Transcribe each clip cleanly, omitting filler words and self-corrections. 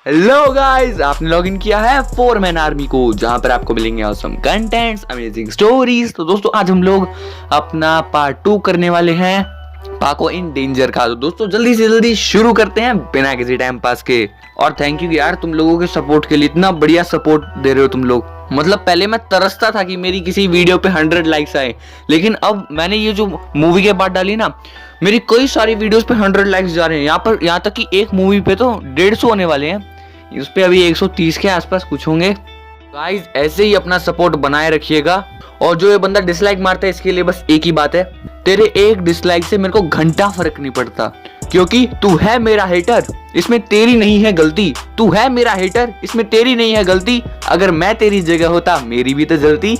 Hello guys, आपने login किया है फोरमैन आर्मी को, जहां पर आपको मिलेंगे ऑसम कंटेंट्स, अमेजिंग स्टोरीज। तो दोस्तों आज हम लोग अपना पार्ट 2 करने वाले हैं पाको इन डेंजर का। तो दोस्तों जल्दी से जल्दी शुरू करते हैं बिना किसी टाइम पास के। और थैंक यू यार तुम लोगों के सपोर्ट के लिए, इतना बढ़िया सपोर्ट दे रहे हो तुम लोग। मतलब पहले मैं तरसता था कि मेरी किसी वीडियो पे 100 लाइक्स आए, लेकिन अब मैंने ये जो मूवी के बाद डाली ना, मेरी कई सारी वीडियोस पे 100 लाइक्स जा रहे हैं। यहाँ तक कि एक मूवी पे तो 150 होने वाले हैं, इस पे अभी 130 के आसपास कुछ होंगे। गाइस ऐसे ही अपना सपोर्ट बनाए रखिएगा। और जो ये बंदा डिसलाइक मारता है, इसके लिए बस एक ही बात है, तेरे एक डिसलाइक से मेरे को घंटा फर्क नहीं पड़ता, क्योंकि तू है मेरा हेटर, इसमें तेरी नहीं है गलती। तू है मेरा हेटर, इसमें तेरी नहीं है गलती। अगर मैं तेरी जगह होता मेरी भी तो जलती।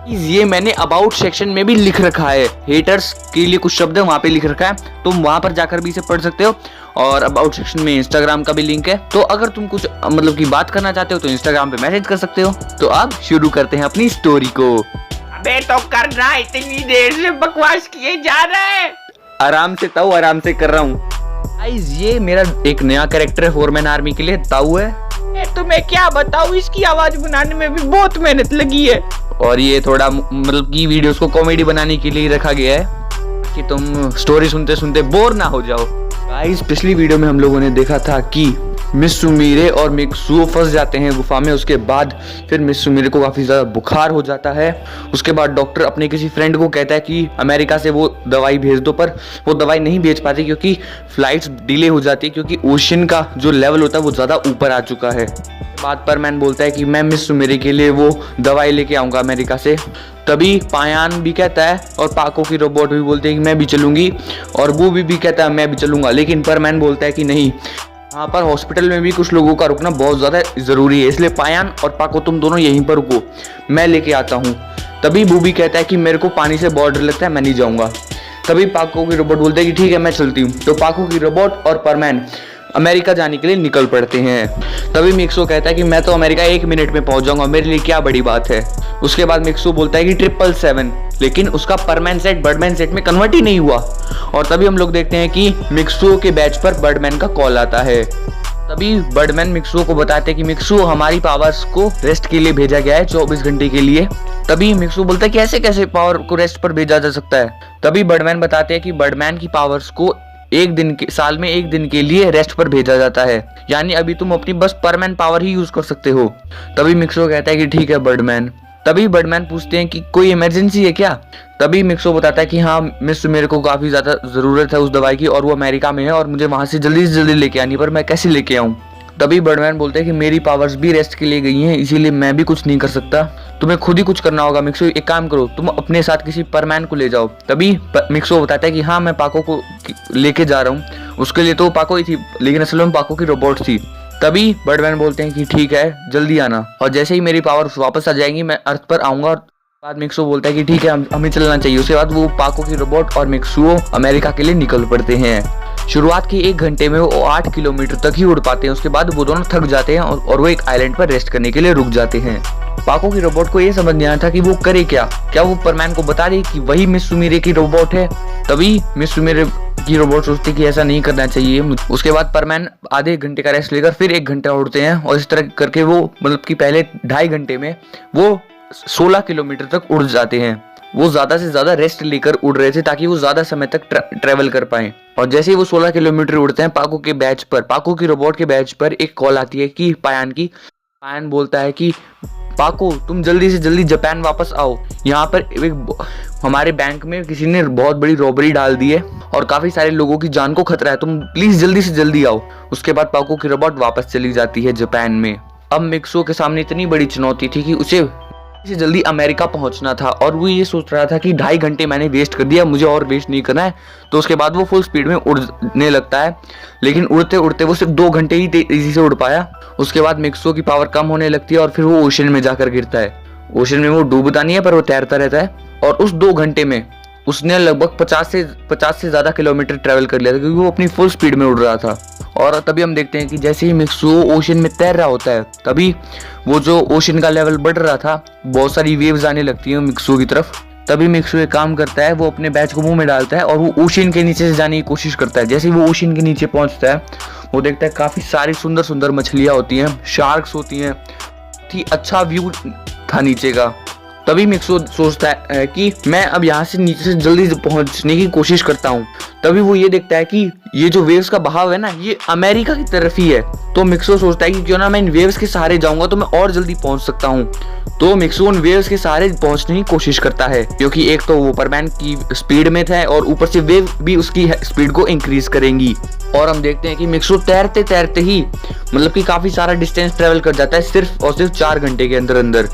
ये मैंने अबाउट सेक्शन में भी लिख रखा है, हेटर्स के लिए कुछ शब्द है वहां पे लिख रखा है, तुम वहां पर जाकर भी इसे पढ़ सकते हो। और अबाउट सेक्शन में इंस्टाग्राम का भी लिंक है, तो अगर तुम कुछ मतलब की बात करना चाहते हो तो इंस्टाग्राम पे मैसेज कर सकते हो। तो अब शुरू करते हैं अपनी स्टोरी को। अबे तो करना, इतनी देर से बकवास किए जा रहा है। आराम से ताऊ, आराम से कर रहा हूँ। गाइस ये मेरा एक नया कैरेक्टर है फोरमैन आर्मी के लिए, ताऊ है। तुम्हें क्या बताऊं, इसकी आवाज बनाने में भी बहुत मेहनत लगी है। और ये थोड़ा मतलब की वीडियोस को कॉमेडी बनाने के लिए रखा गया है कि तुम स्टोरी सुनते सुनते बोर ना हो जाओ। गाइस पिछली वीडियो में हम लोगों ने देखा था कि मिस सुमीरे और मिक्सुओ फंस जाते हैं गुफा में। उसके बाद फिर मिस सुमीरे को काफ़ी ज़्यादा बुखार हो जाता है। उसके बाद डॉक्टर अपने किसी फ्रेंड को कहता है कि अमेरिका से वो दवाई भेज दो, पर वो दवाई नहीं भेज पाती क्योंकि फ्लाइट्स डिले हो जाती है, क्योंकि ओशन का जो लेवल होता है वो ज़्यादा ऊपर आ चुका है। बात पर मैन बोलता है कि मैं मिस सुमीरे के लिए वो दवाई लेके आऊँगा अमेरिका से। तभी पायान भी कहता है और पाको की रोबोट भी बोलते हैं कि मैं भी चलूँगी, और वो भी कहता है मैं भी चलूँगा। लेकिन परमैन बोलता है कि नहीं, यहाँ पर हॉस्पिटल में भी कुछ लोगों का रुकना बहुत ज़्यादा ज़रूरी है, इसलिए पायान और पाको तुम दोनों यहीं पर रुको, मैं लेके आता हूँ। तभी बूबी कहता है कि मेरे को पानी से बहुत डर लगता है, मैं नहीं जाऊँगा। तभी पाको की रोबोट बोलते हैं कि ठीक है मैं चलती हूँ। तो पाको की रोबोट और परमैन अमेरिका जाने के लिए निकल पड़ते हैं। तभी मिक्सो कहता है कि मैं तो अमेरिका 1 मिनट में पहुंच जाऊंगा, मेरे लिए क्या बड़ी बात है। उसके बाद मिक्सो बोलता है कि 777, लेकिन उसका परमैन सेट बर्डमैन सेट में कन्वर्ट ही नहीं हुआ। और तभी हम लोग देखते हैं कि मिक्सो के बैच पर बर्डमैन का कॉल आता है। तभी बर्डमैन मिक्सो को बताते हैं कि मिक्सो हमारी पावर्स को रेस्ट के लिए भेजा गया है 24 घंटे के लिए। तभी मिक्सो बोलता है कि ऐसे कैसे पावर को रेस्ट पर भेजा जा सकता है। तभी बर्डमैन बताते हैं कि बर्डमैन की पावर्स को साल में 1 दिन के लिए रेस्ट पर भेजा जाता है, यानी अभी तुम अपनी बस परमैन पावर ही यूज कर सकते हो। तभी मिक्सो कहता है कि ठीक है बर्डमैन। तभी बर्डमैन पूछते हैं कि कोई इमरजेंसी है क्या। तभी मिक्सो बताता है कि हाँ मिस मेरे को काफी ज्यादा जरूरत है उस दवाई की, और वो अमेरिका में है और मुझे वहां से जल्दी से जल्दी लेके आनी, पर मैं कैसे लेके आऊँ। तभी बर्डमैन बोलते हैं कि मेरी पावर्स भी रेस्ट के लिए गई हैं, इसीलिए मैं भी कुछ नहीं कर सकता, तुम्हें खुद ही कुछ करना होगा। मिक्सो एक काम करो, तुम अपने साथ किसी परमैन को ले जाओ। तभी मिक्सो बताता है कि हाँ मैं पाको को लेके जा रहा हूँ, उसके लिए तो पाको ही थी, लेकिन असल में पाको की रोबोट थी। तभी बर्डमैन बोलते हैं कि ठीक है जल्दी आना, और जैसे ही मेरी पावर वापस आ जाएंगी मैं अर्थ पर आऊंगा। और बाद मिक्सो बोलता है कि ठीक है हमें चलना चाहिए। उसके बाद वो पाको की रोबोट और मिक्सो अमेरिका के लिए निकल पड़ते हैं। शुरुआत के 1 घंटे में वो 8 किलोमीटर तक ही उड़ पाते हैं। उसके बाद वो दोनों थक जाते हैं और वो एक आइलैंड पर रेस्ट करने के लिए रुक जाते हैं। पाको की रोबोट को ये समझ नहीं आया था कि वो करे क्या वो परमैन को बता दे कि वही मिस सुमीरे की रोबोट है। तभी मिस सुमीरे की रोबोट सोचती कि ऐसा नहीं करना चाहिए। उसके बाद परमैन आधे घंटे का रेस्ट लेकर फिर 1 घंटा उड़ते हैं, और इस तरह करके वो मतलब कि पहले 2.5 घंटे में वो 16 किलोमीटर तक उड़ जाते हैं। वो ज्यादा से ज्यादा रेस्ट लेकर उड़ रहे थे ताकि वो ज्यादा समय तक ट्रेवल कर पाए। और जैसे ही वो 16 किलोमीटर उड़ते हैं, पाको के बैच पर, पाको की रोबोट के बैच पर एक कॉल आती है कि पायान की। पायान बोलता है कि पाको तुम जल्दी से जल्दी जापान वापस आओ, यहाँ पर हमारे बैंक में किसी ने बहुत बड़ी रॉबरी डाल दी है और काफी सारे लोगों की जान को खतरा है, तुम प्लीज जल्दी से जल्दी आओ। उसके बाद पाको की रोबोट वापस चली जाती है जापान में। अब मिक्सो के सामने इतनी बड़ी चुनौती थी कि उसे जल्दी अमेरिका पहुंचना था, और वो ये सोच रहा था कि 2.5 घंटे मैंने वेस्ट कर दिया, मुझे और वेस्ट नहीं करना है। तो उसके बाद वो फुल स्पीड में उड़ने लगता है, लेकिन उड़ते उड़ते वो सिर्फ 2 घंटे ही तेजी से उड़ पाया। उसके बाद मिक्सो की पावर कम होने लगती है और फिर वो ओशन में जाकर गिरता है। ओशन में वो डूबता नहीं है, पर वो तैरता रहता है। और उस 2 घंटे में उसने लगभग 50 से ज्यादा किलोमीटर ट्रेवल कर लिया था, क्योंकि वो अपनी फुल स्पीड में उड़ रहा था। और तभी हम देखते हैं कि जैसे ही मिक्सो ओशन में तैर रहा होता है, तभी वो जो ओशन का लेवल बढ़ रहा था, बहुत सारी वेव्स आने लगती हैं मिक्सो की तरफ। तभी मिक्सू एक काम करता है, वो अपने बैच को मुंह में डालता है और वो ओशियन के नीचे से जाने की कोशिश करता है। जैसे ही वो ओशियन के नीचे पहुंचता है, वो देखता है काफी सारी सुंदर सुंदर मछलियां होती हैं, शार्क्स होती हैं, अच्छा व्यू था नीचे का। तभी मिक्सू सोचता है कि मैं अब यहाँ से नीचे से जल्दी पहुंचने की कोशिश करता हूँ। तभी वो ये देखता है कि ये जो वेव्स का बहाव है ना, ये अमेरिका की तरफ ही है। तो मिक्सू सोचता है कि क्यों ना मैं इन वेव्स के सहारे जाऊंगा तो मैं और जल्दी पहुंच सकता हूँ। तो मिक्सू उन वेव्स के सहारे पहुंचने की कोशिश करता है, क्योंकि एक तो वो परमैन की स्पीड में था और ऊपर से वेव भी उसकी स्पीड को इंक्रीज करेंगी। और हम देखते हैं कि मिक्सू तैरते तैरते ही मतलब कि काफी सारा डिस्टेंस ट्रेवल कर जाता है सिर्फ और सिर्फ 4 घंटे के अंदर अंदर,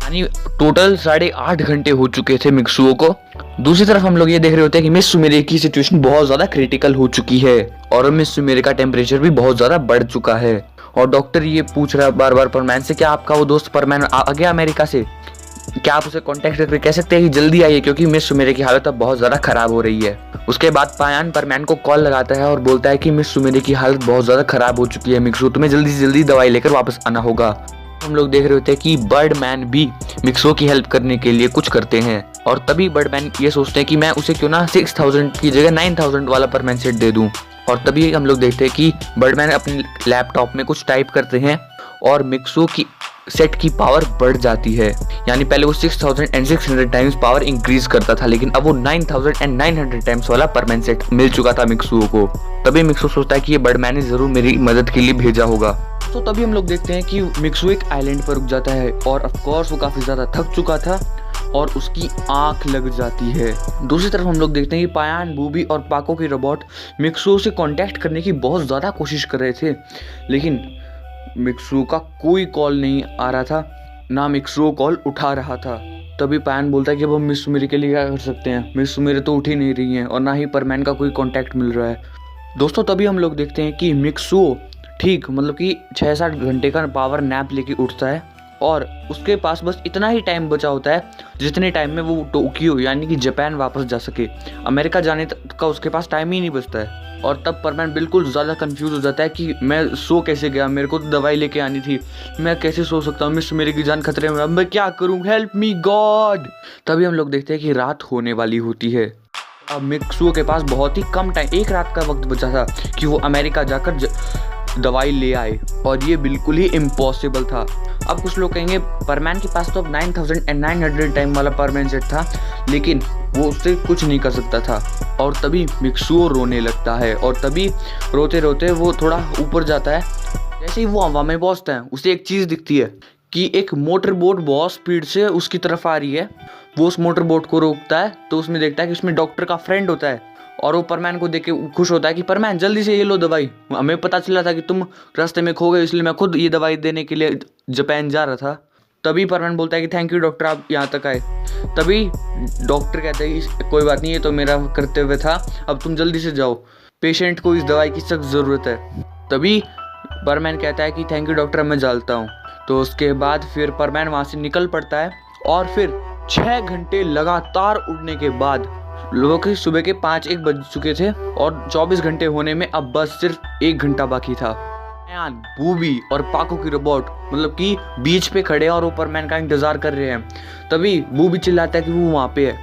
यानी टोटल 8.5 घंटे हो चुके थे मिक्सुओ को। दूसरी तरफ हम लोग ये देख रहे होते हैं कि मिस सुमेरे की सिचुएशन बहुत ज्यादा क्रिटिकल हो चुकी है और मिस सुमेरे का टेम्परेचर भी बहुत ज्यादा बढ़ चुका है। और डॉक्टर ये पूछ रहा है बार बार परमैन से, क्या आपका वो दोस्त परमैन आ गया अमेरिका से? क्या आप उसे कांटेक्ट करके कह सकते हैं कि जल्दी आइए, क्योंकि मिस सुमेरे की हालत अब बहुत ज्यादा खराब हो रही है। उसके बाद पायान परमैन को कॉल लगाता है और बोलता है कि मिस सुमेरे की हालत बहुत ज्यादा खराब हो चुकी है मिक्सू, तुम्हें जल्दी से जल्दी दवाई लेकर वापस आना होगा। हम लोग देख रहे होते हैं कि बर्डमैन भी मिक्सो की हेल्प करने के लिए कुछ करते हैं और तभी बर्डमैन ये सोचते हैं कि मैं उसे क्यों ना 6000 की जगह 9000 वाला परमैन सेट दे दूं। और तभी हम लोग देखते हैं कि बर्डमैन अपने लैपटॉप में कुछ टाइप करते हैं और मिक्सो की सेट की पावर बढ़ जाती है। यानी पहले वो 6600 टाइम्स पावर इंक्रीज करता था, लेकिन अब वो 9900 टाइम्स वाला परमैन सेट मिल चुका था मिक्सो को। तभी मिक्सो सोचता है कि ये बर्डमैन ने जरूर मेरी मदद के लिए भेजा होगा। तो तभी हम लोग देखते हैं कि मिक्सू एक आइलैंड पर रुक जाता है और ऑफ कोर्स वो काफी ज्यादा थक चुका था और उसकी आंख लग जाती है। दूसरी तरफ हम लोग देखते हैं कि पायान, बूबी और पाको की रोबोट मिक्सू से कांटेक्ट करने की बहुत ज्यादा कोशिश कर रहे थे, लेकिन मिक्सू का कोई कॉल नहीं आ रहा था, ना मिक्सू कॉल उठा रहा था। तभी पायान बोलता है कि अब हम मिस सुमेरे के लिए क्या कर सकते हैं, मिस सुमेरे तो उठ ही नहीं रही हैं और ना ही परमैन का कोई कांटेक्ट मिल रहा है। दोस्तों तभी हम लोग देखते हैं कि मिक्सू ठीक मतलब कि 6-7 घंटे का पावर नैप लेके उठता है और उसके पास बस इतना ही टाइम बचा होता है जितने टाइम में वो टोक्यो यानी कि जापान वापस जा सके। अमेरिका जाने का उसके पास टाइम ही नहीं बचता है। और तब परमैन बिल्कुल ज़्यादा कंफ्यूज हो जाता है कि मैं सो कैसे गया, मेरे को तो दवाई लेके आनी थी, मैं कैसे सो सकता हूँ, मिस मेरे की जान खतरे में, अब मैं क्या करूँ, हेल्प मी गॉड। तभी हम लोग देखते हैं कि रात होने वाली होती है। अब मिक्सू के पास बहुत ही कम टाइम, 1 रात का वक्त बचा था कि वो अमेरिका जाकर दवाई ले आए और ये बिल्कुल ही इम्पॉसिबल था। अब कुछ लोग कहेंगे परमैन के पास तो अब 9900 टाइम वाला परमैन सेट था, लेकिन वो उससे कुछ नहीं कर सकता था। और तभी मिक्सू रोने लगता है और तभी रोते रोते वो थोड़ा ऊपर जाता है। जैसे ही वो हवा में पहुंचता है उसे एक चीज़ दिखती है कि एक मोटर बोट बहुत स्पीड से उसकी तरफ आ रही है। वो उस मोटर बोट को रोकता है तो उसमें देखता है कि उसमें डॉक्टर का फ्रेंड होता है और वो परमैन को देख के खुश होता है कि परमैन जल्दी से ये लो दवाई, हमें पता चला था कि तुम रास्ते में खो गए, इसलिए मैं खुद ये दवाई देने के लिए जापान जा रहा था। तभी परमैन बोलता है कि थैंक यू डॉक्टर, आप यहाँ तक आए। तभी डॉक्टर कहता है कि कोई बात नहीं, ये तो मेरा कर्तव्य था, अब तुम जल्दी से जाओ, पेशेंट को इस दवाई की सख्त ज़रूरत है। तभी परमैन कहता है कि थैंक यू डॉक्टर, मैं जाता हूँ। तो उसके बाद फिर परमैन वहाँ से निकल पड़ता है और फिर 6 घंटे लगातार उड़ने के बाद लोगों के सुबह के 5-1 बज चुके थे और 24 घंटे होने में अब बस सिर्फ 1 घंटा बाकी था। बूबी और पाको की रोबोट मतलब कि बीच पे खड़े और वो परमैन का इंतजार कर रहे हैं। तभी बूबी चिल्लाता है कि वो वहाँ पे है।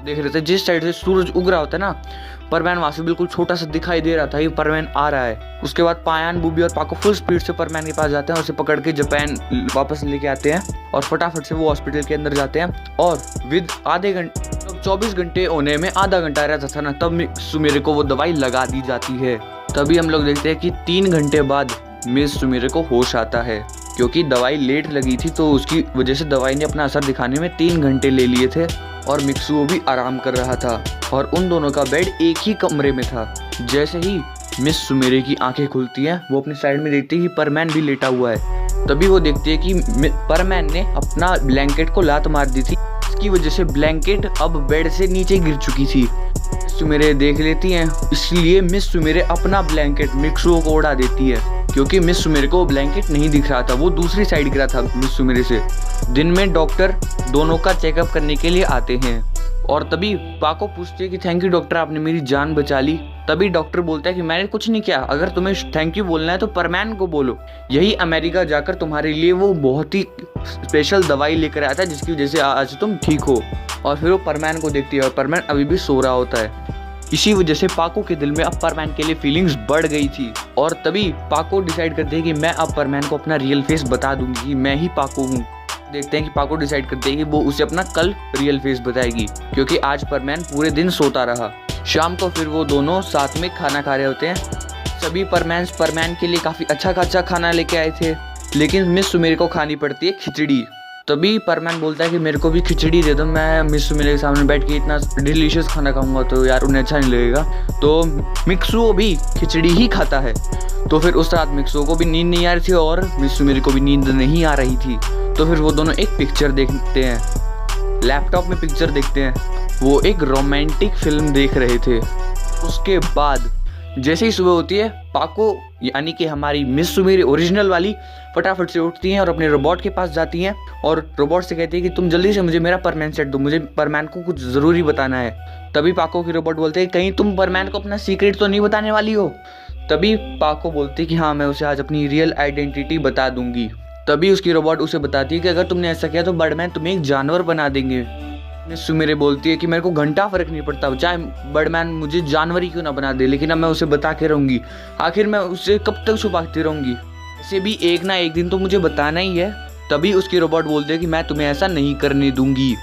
देख रहे थे जिस साइड से सूरज उग रहा होता है ना, परमैन वहाँ से बिल्कुल छोटा सा दिखाई दे रहा था, ये परमैन आ रहा है। उसके बाद पायान, बूबी और पाको फुल स्पीड से परमैन के पास जाते हैं और उसे पकड़ के जापान वापस लेके आते हैं और फटाफट से वो हॉस्पिटल के अंदर जाते हैं। और विद आधे घंटे 24 घंटे होने में आधा घंटा रहता था ना, तब सुमेरे को वो दवाई लगा दी जाती है। तभी हम लोग देखते हैं कि 3 घंटे बाद मिस सुमेरे को होश आता है, क्योंकि दवाई लेट लगी थी तो उसकी वजह से दवाई ने अपना असर दिखाने में 3 घंटे ले लिए थे और मिक्सू भी आराम कर रहा था और उन दोनों का बेड एक ही कमरे में था। जैसे ही मिस सुमेरे की आंखें खुलती हैं, वो अपनी साइड में देखती है कि परमैन भी लेटा हुआ है। तभी वो देखती है कि परमैन ने अपना ब्लैंकेट को लात मार दी थी, इसकी वजह से ब्लैंकेट अब बेड से नीचे गिर चुकी थी। सुमेरे देख लेती हैं, इसलिए मिस सुमेरे अपना ब्लैंकेट मिक्सू को उड़ा देती है, क्योंकि मिस सुमेरे को ब्लैंकेट नहीं दिख रहा था, वो दूसरी साइड गिरा था मिस सुमेरे से। दिन में डॉक्टर दोनों का चेकअप करने के लिए आते हैं और तभी पाको पूछते है कि थैंक यू डॉक्टर, आपने मेरी जान बचा ली। तभी डॉक्टर बोलता है कि मैंने कुछ नहीं किया, अगर तुम्हें थैंक यू बोलना है तो परमैन को बोलो, यही अमेरिका जाकर तुम्हारे लिए वो बहुत ही स्पेशल दवाई लेकर आया था जिसकी वजह से आज तुम ठीक हो। और फिर वो परमैन को देखती है और परमैन अभी भी सो रहा होता है। इसी वजह से पाको के दिल में अब परमैन के लिए फीलिंग्स बढ़ गई थी और तभी पाको डिसाइड करते हैं कि मैं अब परमैन को अपना रियल फेस बता दूंगी कि मैं ही पाको हूँ। देखते हैं कि पाको डिसाइड करते हैं कि वो उसे अपना कल रियल फेस बताएगी, क्योंकि आज परमैन पूरे दिन सोता रहा। शाम को फिर वो दोनों साथ में खाना खा रहे होते हैं। सभी परमैन के लिए काफ़ी अच्छा खाना लेके आए थे, लेकिन मिस सुमेरे को खानी पड़ती है खिचड़ी। तभी परमैन बोलता है कि मेरे को भी खिचड़ी दे दो, मैं मिस सुमेरे के सामने बैठ के इतना डिलीशियस खाना खाऊंगा तो यार उन्हें अच्छा नहीं लगेगा। तो मिक्सुओ भी खिचड़ी ही खाता है। तो फिर उस रात मिक्सुओ को भी नींद नहीं आ रही थी और मिस सुमेरे को भी नींद नहीं आ रही थी। तो फिर वो दोनों एक पिक्चर देखते हैं, लैपटॉप में पिक्चर देखते हैं। वो एक रोमांटिक फिल्म देख रहे थे। उसके बाद जैसे ही सुबह होती है, पाको यानी कि हमारी मिस सुमेरे ओरिजिनल वाली फटाफट से उठती हैं और अपने रोबोट के पास जाती हैं और रोबोट से कहती है कि तुम जल्दी से मुझे मेरा परमैन सेट दो, मुझे परमैन को कुछ ज़रूरी बताना है। तभी पाको की रोबोट बोलते हैं कहीं तुम परमैन को अपना सीक्रेट तो नहीं बताने वाली हो। तभी पाको बोलती है कि हाँ, मैं उसे आज अपनी रियल आइडेंटिटी बता दूंगी। तभी उसकी रोबोट उसे बताती है कि अगर तुमने ऐसा किया तो बर्डमैन तुम्हें एक जानवर बना देंगे। मिस सुमेरे बोलती है कि मेरे को घंटा फर्क नहीं पड़ता, चाहे बर्डमैन मुझे जानवर ही क्यों ना बना दे, लेकिन अब मैं उसे बता के रहूंगी। आखिर मैं उसे कब तक छुपाती रहूंगी, इसे भी एक ना एक दिन तो मुझे बताना ही है। तभी उसकी रोबोट बोलती है कि मैं तुम्हें ऐसा नहीं करने दूंगी।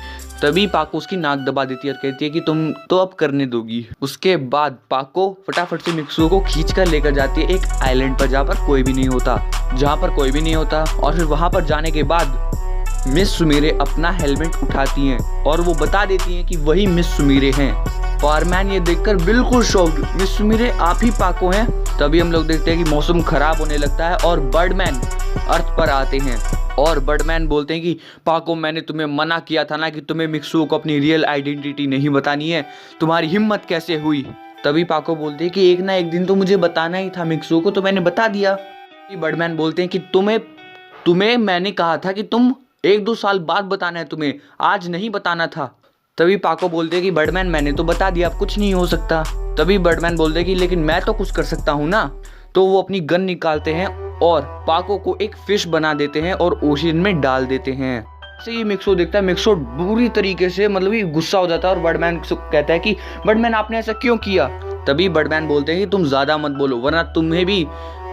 तभी पाको उसकी नाक दबा देती है और कहती है कि तुम तो अब करने दोगी। उसके बाद पाको फटाफट से मिक्सुओ को खींच कर लेकर जाती है एक आइलैंड पर जहाँ पर कोई भी नहीं होता, और फिर वहां पर जाने के बाद मिस सुमेरे अपना हेलमेट उठाती हैं और वो बता देती हैं कि वही मिस सुमेरे हैं। परमैन ये देखकर बिल्कुल शॉक्ड, मिस सुमेरे आप ही पाको हैं। तभी हम लोग देखते हैं कि मौसम खराब होने लगता है और बर्डमैन अर्थ पर आते हैं और बर्डमैन बोलते हैं कि पाको, मैंने तुम्हें मना किया था ना कि तुम्हें मिक्सुओ को अपनी रियल आइडेंटिटी नहीं बतानी है, तुम्हारी हिम्मत कैसे हुई। तभी पाको बोलते हैं कि एक ना एक दिन तो मुझे बताना ही था मिक्सुओ को, तो मैंने बता दिया। बर्डमैन बोलते हैं कि तुम्हें मैंने कहा था कि तुम 1-2 साल बाद बताना है, तुम्हें आज नहीं बताना था। तभी पाको बोलते हैं कि बर्डमैन मैंने तो बता दिया, अब कुछ नहीं हो सकता। तभी बर्डमैन बोलते हैं कि लेकिन मैं तो कुछ कर सकता हूँ ना। तो वो अपनी गन निकालते हैं और पाको को एक फिश बना देते हैं और ओशियन में डाल देते हैं। से ये मिक्सो देखता है, मिक्सो बुरी तरीके से मतलब गुस्सा हो जाता है और बर्डमैन कहता है कि बर्डमैन आपने ऐसा क्यों किया। तभी बर्डमैन बोलते हैं कि तुम ज्यादा मत बोलो वरना तुम्हें भी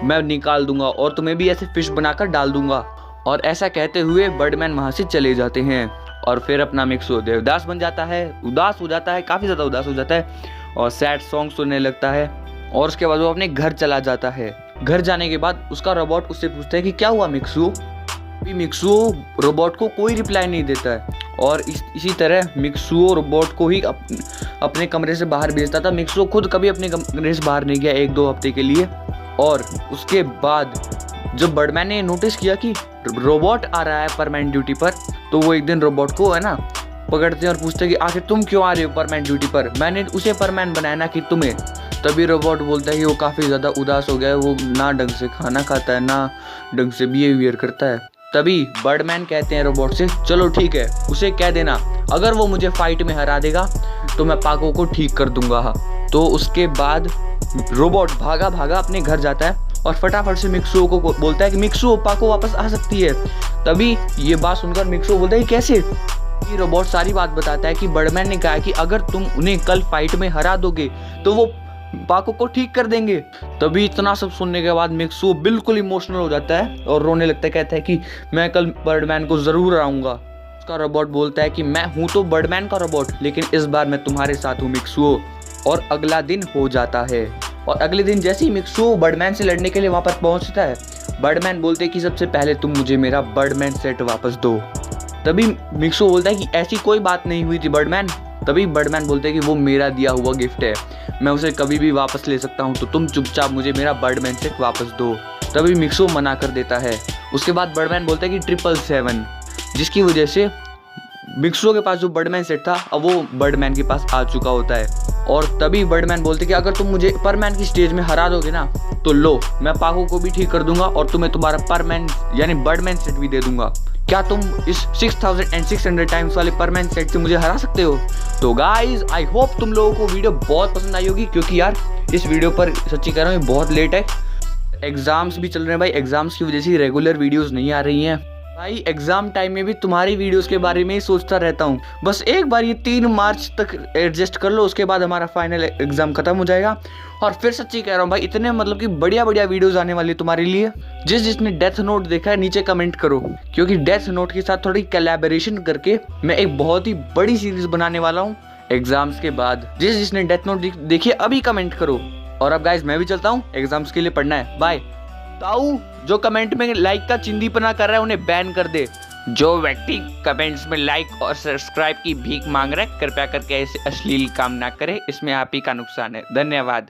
मैं निकाल दूंगा और तुम्हें भी ऐसे फिश बनाकर डाल दूंगा। और ऐसा कहते हुए बर्डमैन वहां से चले जाते हैं और फिर अपना मिक्सो देवदास बन जाता है, उदास हो जाता है, काफी ज्यादा उदास हो जाता है और सैड सॉन्ग सुनने लगता है। और उसके बाद वो अपने घर चला जाता है। घर जाने के बाद उसका रोबोट उससे पूछता है कि क्या हुआ मिक्सो। मिक्सुओ रोबोट को कोई रिप्लाई नहीं देता है और इसी तरह मिक्सुओ रोबोट को ही अपने कमरे से बाहर भेजता था। मिक्सुओ खुद कभी अपने कमरे से बाहर नहीं गया 1-2 हफ्ते के लिए। और उसके बाद जब बर्डमैन ने नोटिस किया कि रोबोट आ रहा है परमैन ड्यूटी पर, तो वो एक दिन रोबोट को है ना पकड़ते हैं और पूछते हैं कि आखिर तुम क्यों आ रहे हो परमैन ड्यूटी पर, मैंने उसे परमैन बनाया ना कि तुम्हें। तभी रोबोट बोलता है कि वो काफ़ी ज़्यादा उदास हो गया है, वो ना ढंग से खाना खाता है ना ढंग से बिहेवियर करता है। तभी बर्डमैन कहते हैं रोबोट से, चलो ठीक है उसे कह देना अगर वो मुझे फाइट में हरा देगा तो मैं पाको को ठीक कर दूंगा। तो उसके बाद रोबोट भागा अपने घर जाता है और फटाफट से मिक्सुओ को बोलता है कि मिक्सुओ पाको वापस आ सकती है। तभी ये बात सुनकर मिक्सुओ बोलता है कैसे। रोबोट सारी बात बताता है कि बर्डमैन ने कहा कि अगर तुम उन्हें कल फाइट में हरा दोगे तो वो पाको को ठीक कर देंगे। तभी इतना सब सुनने के बाद मिक्सुओ बिल्कुल इमोशनल हो जाता है और रोने लगता है, कहता है कि मैं कल बर्डमैन को जरूर आऊंगा। उसका रोबोट बोलता है कि मैं हूं तो बर्डमैन का रोबोट, लेकिन इस बार मैं तुम्हारे साथ हूं मिक्सुओ। और अगला दिन हो जाता है और अगले दिन जैसे ही मिक्सुओ बर्डमैन से लड़ने के लिए वहां पर पहुंचता है, बर्डमैन बोलते हैं कि सबसे पहले तुम मुझे मेरा बर्डमैन सेट वापस दो। तभी मिक्सुओ बोलता है कि ऐसी कोई बात नहीं हुई थी बर्डमैन। तभी बर्डमैन बोलते हैं कि वो मेरा दिया हुआ गिफ्ट है, मैं उसे कभी भी वापस ले सकता हूँ, तो तुम चुपचाप मुझे मेरा बर्डमैन सेट वापस दो। तभी मिक्सुओ मना कर देता है। उसके बाद बर्डमैन बोलता है कि 777, जिसकी वजह से मिक्सुओ के पास जो बर्डमैन सेट था अब वो बर्डमैन के पास आ चुका होता है। और तभी बर्डमैन बोलते कि अगर तुम मुझे परमैन की स्टेज में हरा दोगे ना तो लो मैं पाको को भी ठीक कर दूंगा और तुम्हें तुम्हारा परमैन यानी बर्डमैन सेट भी दे दूंगा। क्या तुम इस 6600 टाइम्स वाले परमैन सेट से मुझे हरा सकते हो। तो गाइज आई होप तुम लोगों को वीडियो बहुत पसंद आई होगी, क्योंकि यार इस वीडियो पर सच्ची कह रहा हूँ बहुत लेट है, एग्जाम्स भी चल रहे हैं भाई, एग्जाम्स की वजह से रेगुलर वीडियोस नहीं आ रही हैं। भाई एग्जाम टाइम में भी तुम्हारी वीडियोस के बारे में ही सोचता रहता हूँ। बस एक बार ये 3 मार्च तक एडजस्ट कर लो, उसके बाद हमारा फाइनल एग्जाम खत्म हो जाएगा। और फिर सच्ची कह रहा हूँ भाई, इतने मतलब कि बढ़िया बढ़िया वीडियोस आने वाली तुम्हारे लिए। जिसने डेथ नोट देखा है नीचे कमेंट करो, क्योंकि डेथ नोट के साथ थोड़ी कोलैबोरेशन करके मैं एक बहुत ही बड़ी सीरीज बनाने वाला हूँ एग्जाम्स के बाद। जिसने डेथ नोट देखी अभी कमेंट करो। और अब गाइज मैं भी चलता हूँ, एग्जाम्स के लिए पढ़ना है। बाय। ताऊ जो कमेंट में लाइक का चिंदीपना कर रहा है उन्हें बैन कर दे। जो व्यक्ति कमेंट्स में लाइक और सब्सक्राइब की भीख मांग रहा है, कृपया करके ऐसे अश्लील काम ना करे, इसमें आप ही का नुकसान है। धन्यवाद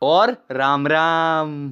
और राम राम।